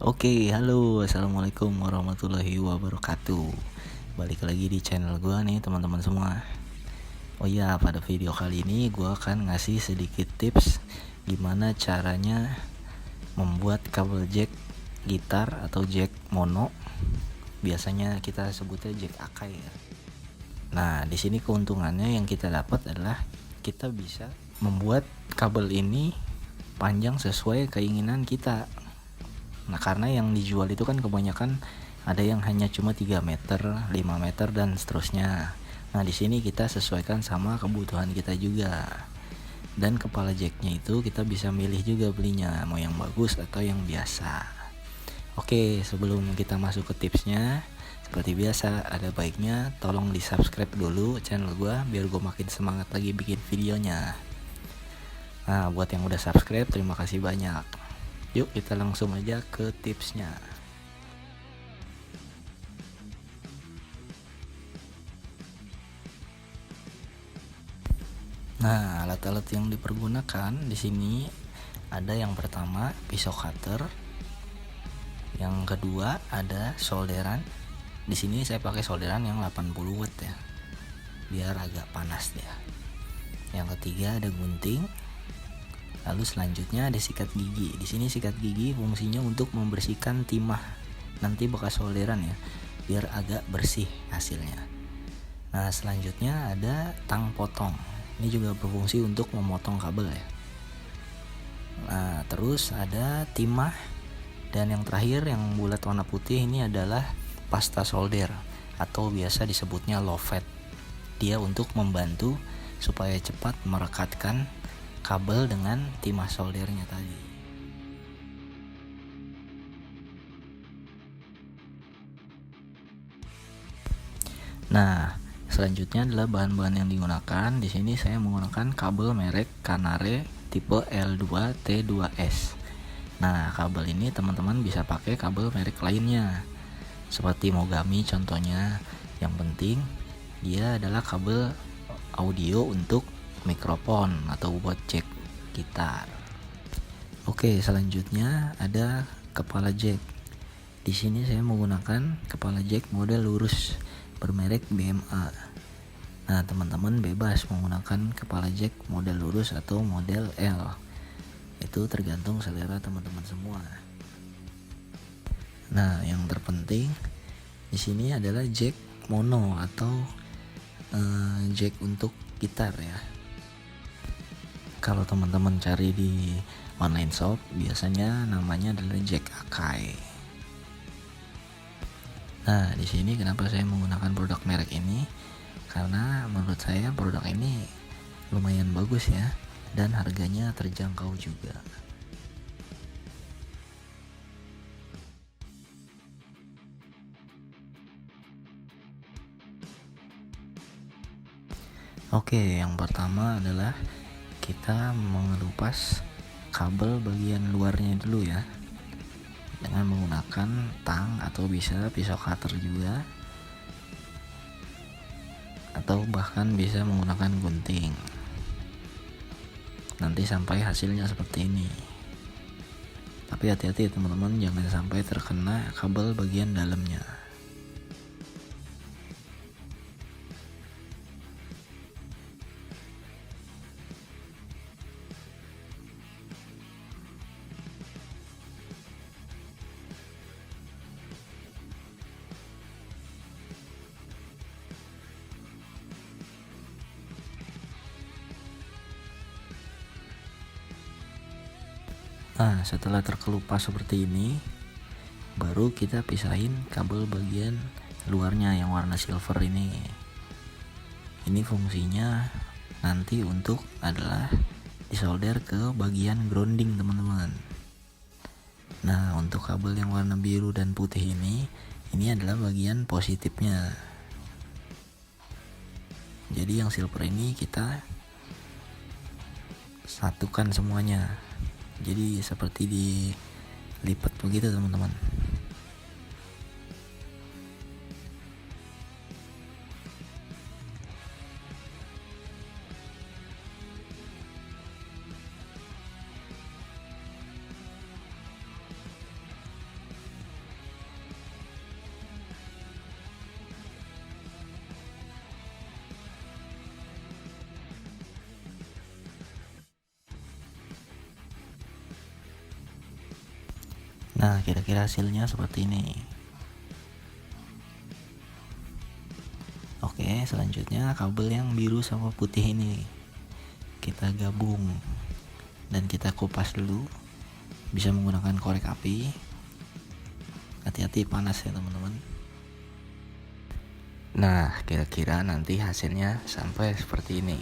Oke, halo, assalamualaikum warahmatullahi wabarakatuh. Balik lagi di channel gue nih teman-teman semua. Oh iya, pada video kali ini gue akan ngasih sedikit tips gimana caranya membuat kabel jack gitar atau jack mono. Biasanya kita sebutnya jack Akai ya. Nah, di sini keuntungannya yang kita dapat adalah kita bisa membuat kabel ini panjang sesuai keinginan kita. Nah, karena yang dijual itu kan kebanyakan ada yang hanya cuma 3 meter, 5 meter dan seterusnya. Nah, di sini kita sesuaikan sama kebutuhan kita juga. Dan kepala jacknya itu kita bisa milih juga belinya, mau yang bagus atau yang biasa. Oke, sebelum kita masuk ke tipsnya, seperti biasa ada baiknya tolong di subscribe dulu channel gue biar gue makin semangat lagi bikin videonya. Nah, buat yang udah subscribe terima kasih banyak. Yuk kita langsung aja ke tipsnya. Nah, alat-alat yang dipergunakan di sini ada yang pertama pisau cutter, yang kedua ada solderan. Di sini saya pakai solderan yang 80 watt ya, biar agak panas ya. Yang ketiga ada gunting. Lalu selanjutnya ada sikat gigi. Di sini sikat gigi fungsinya untuk membersihkan timah nanti bekas solderan ya, biar agak bersih hasilnya. Nah, selanjutnya ada tang potong. Ini juga berfungsi untuk memotong kabel ya. Nah, terus ada timah, dan yang terakhir yang bulat warna putih ini adalah pasta solder atau biasa disebutnya lovet. Dia untuk membantu supaya cepat merekatkan kabel dengan timah soldernya tadi. Nah, selanjutnya adalah bahan-bahan yang digunakan. Di sini saya menggunakan kabel merek Canare tipe L2T2S. Nah, kabel ini teman-teman bisa pakai kabel merek lainnya seperti Mogami contohnya. Yang penting dia adalah kabel audio untuk mikrofon atau buat jack gitar. Oke, selanjutnya ada kepala jack. Di sini saya menggunakan kepala jack model lurus bermerek BMA. Nah, teman-teman bebas menggunakan kepala jack model lurus atau model L. Itu tergantung selera teman-teman semua. Nah, yang terpenting di sini adalah jack mono atau jack untuk gitar ya. Kalau teman-teman cari di online shop biasanya namanya adalah jack Akai. Nah, di sini kenapa saya menggunakan produk merek ini? Karena menurut saya produk ini lumayan bagus ya, dan harganya terjangkau juga. Oke, yang pertama adalah kita mengelupas kabel bagian luarnya dulu ya, dengan menggunakan tang atau bisa pisau cutter juga, atau bahkan bisa menggunakan gunting. Nanti sampai hasilnya seperti ini. Tapi hati-hati teman-teman, jangan sampai terkena kabel bagian dalamnya. Nah, setelah terkelupas seperti ini, baru kita pisahin kabel bagian luarnya yang warna silver ini. Ini fungsinya nanti untuk adalah disolder ke bagian grounding teman-teman. Nah, untuk kabel yang warna biru dan putih ini adalah bagian positifnya. Jadi yang silver ini kita satukan semuanya. Jadi seperti dilipat begitu teman-teman. Nah, kira-kira hasilnya seperti ini. Oke, selanjutnya kabel yang biru sama putih ini kita gabung dan kita kupas dulu. Bisa menggunakan korek api. Hati-hati panas ya teman-teman. Nah, kira-kira nanti hasilnya sampai seperti ini.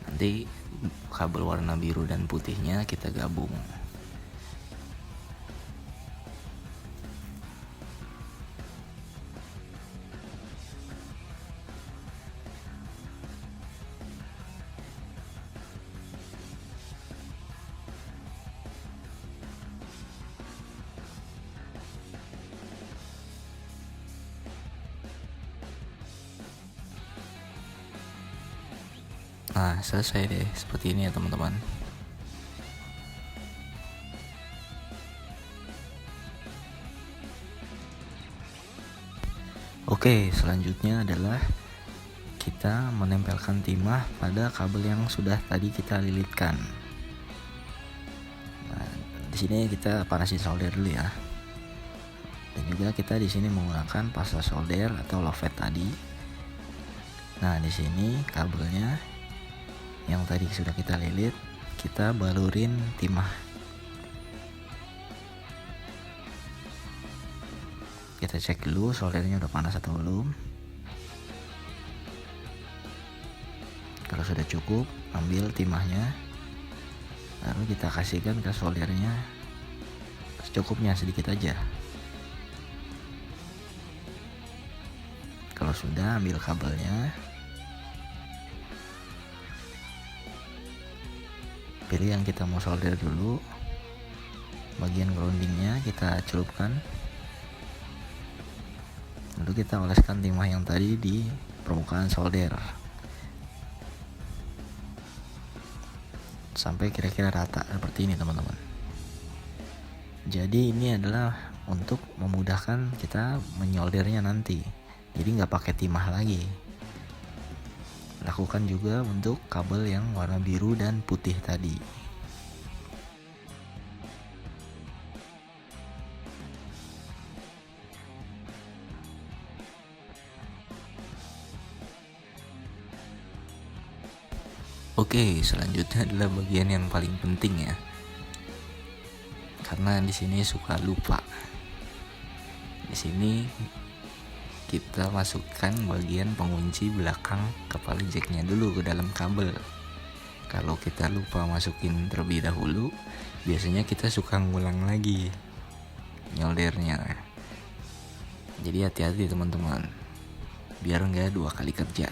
Nanti kabel warna biru dan putihnya kita gabung. Nah, selesai deh seperti ini ya teman-teman. Oke, selanjutnya adalah kita menempelkan timah pada kabel yang sudah tadi kita lilitkan. Nah, di sini kita panasin solder dulu ya. Dan juga kita di sini menggunakan pasta solder atau lovet tadi. Nah, di sini kabelnya yang tadi sudah kita lilit, kita balurin timah. Kita cek dulu soldernya udah panas atau belum. Kalau sudah cukup, ambil timahnya, lalu kita kasihkan ke soldernya secukupnya, sedikit aja. Kalau sudah, ambil kabelnya, pilih yang kita mau solder dulu. Bagian groundingnya kita celupkan, lalu kita oleskan timah yang tadi di permukaan solder sampai kira-kira rata seperti ini teman-teman. Jadi ini adalah untuk memudahkan kita menyoldernya nanti, jadi nggak pakai timah lagi. Lakukan juga untuk kabel yang warna biru dan putih tadi. Oke, selanjutnya adalah bagian yang paling penting ya. Karena di sini suka lupa. Di sini kita masukkan bagian pengunci belakang kepala jacknya dulu ke dalam kabel. Kalau kita lupa masukin terlebih dahulu, biasanya kita suka ngulang lagi nyoldernya. Jadi hati-hati teman-teman, biar nggak dua kali kerja.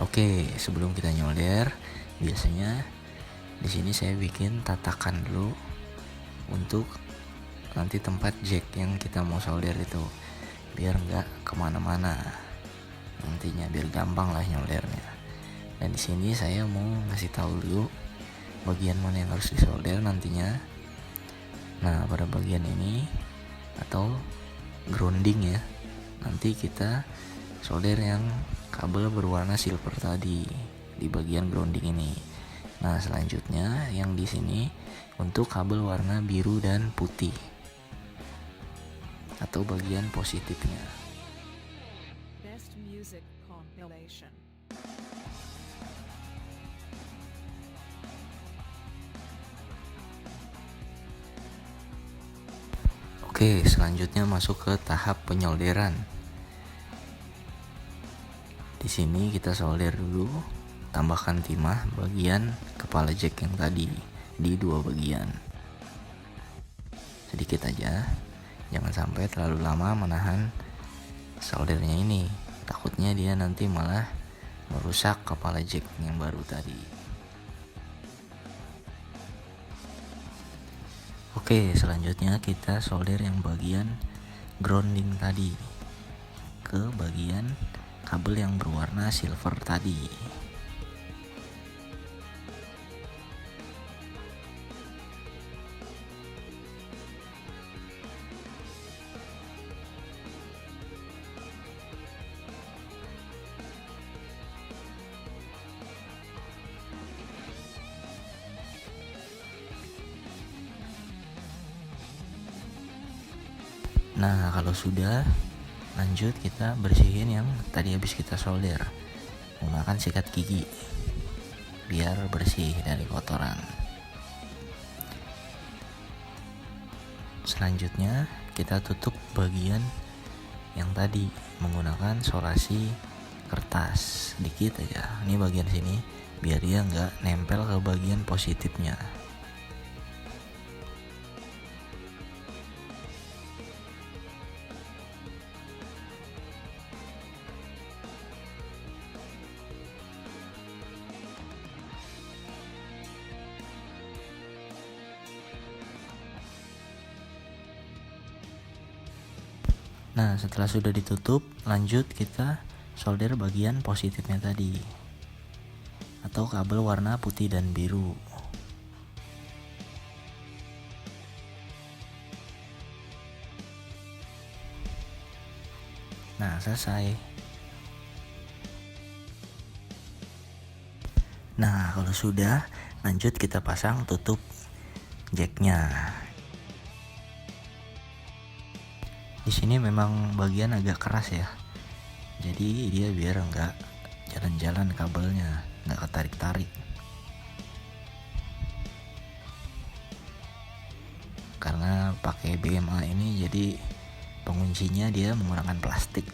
Oke, sebelum kita nyolder, biasanya di sini saya bikin tatakan dulu untuk nanti tempat jack yang kita mau solder itu, biar nggak kemana-mana nantinya, biar gampang lah nyoldernya. Dan di sini saya mau ngasih tahu dulu bagian mana yang harus disolder nantinya. Nah, pada bagian ini atau grounding ya, nanti kita solder yang kabel berwarna silver tadi di bagian grounding ini. Nah, selanjutnya yang di sini untuk kabel warna biru dan putih atau bagian positifnya. Best music compilation. Oke, selanjutnya masuk ke tahap penyolderan. Di sini kita solder dulu, tambahkan timah bagian kepala jack yang tadi di dua bagian. Sedikit aja, jangan sampai terlalu lama menahan soldernya ini, takutnya dia nanti malah merusak kepala jack yang baru tadi. Oke, selanjutnya kita solder yang bagian grounding tadi ke bagian kabel yang berwarna silver tadi. Nah kalau sudah, lanjut kita bersihin yang tadi habis kita solder menggunakan sikat gigi biar bersih dari kotoran. Selanjutnya kita tutup bagian yang tadi menggunakan solasi kertas sedikit aja. Ini bagian sini biar dia nggak nempel ke bagian positifnya. Nah setelah sudah ditutup, lanjut kita solder bagian positifnya tadi atau kabel warna putih dan biru. Nah selesai. Nah kalau sudah, lanjut kita pasang tutup jacknya. Di sini memang bagian agak keras ya, jadi dia biar nggak jalan-jalan kabelnya, nggak ketarik-tarik. Karena pakai BMA ini jadi penguncinya dia menggunakan plastik.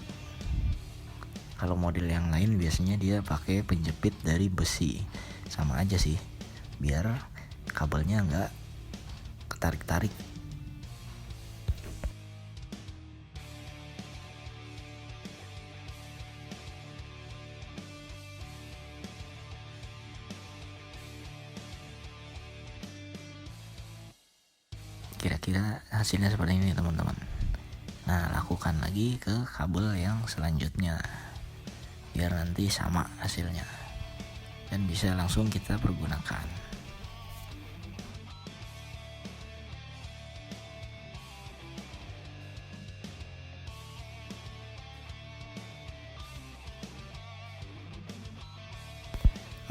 Kalau model yang lain biasanya dia pakai penjepit dari besi, sama aja sih, biar kabelnya nggak ketarik-tarik. Kira-kira hasilnya seperti ini teman-teman. Nah lakukan lagi ke kabel yang selanjutnya biar nanti sama hasilnya dan bisa langsung kita pergunakan.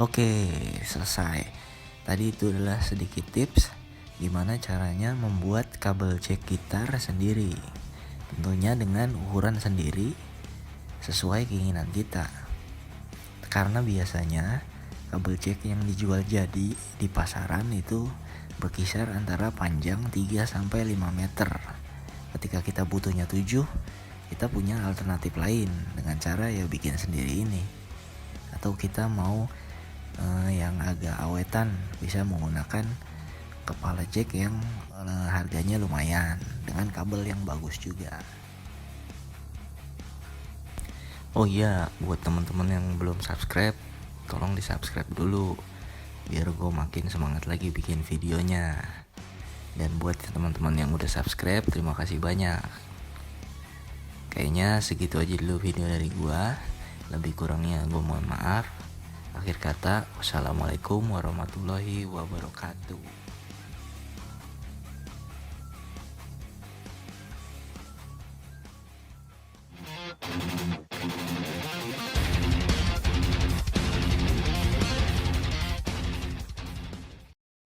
Oke, selesai. Tadi itu adalah sedikit tips gimana caranya membuat kabel jack gitar sendiri, tentunya dengan ukuran sendiri sesuai keinginan kita. Karena biasanya kabel jack yang dijual jadi di pasaran itu berkisar antara panjang 3-5 meter. Ketika kita butuhnya 7, kita punya alternatif lain dengan cara ya bikin sendiri ini. Atau kita mau yang agak awetan, bisa menggunakan kepala jack yang harganya lumayan dengan kabel yang bagus juga. Oh iya, buat teman-teman yang belum subscribe, tolong di subscribe dulu biar gue makin semangat lagi bikin videonya. Dan buat teman-teman yang udah subscribe, terima kasih banyak. Kayaknya segitu aja dulu video dari gue. Lebih kurangnya gue mohon maaf. Akhir kata, wassalamualaikum warahmatullahi wabarakatuh.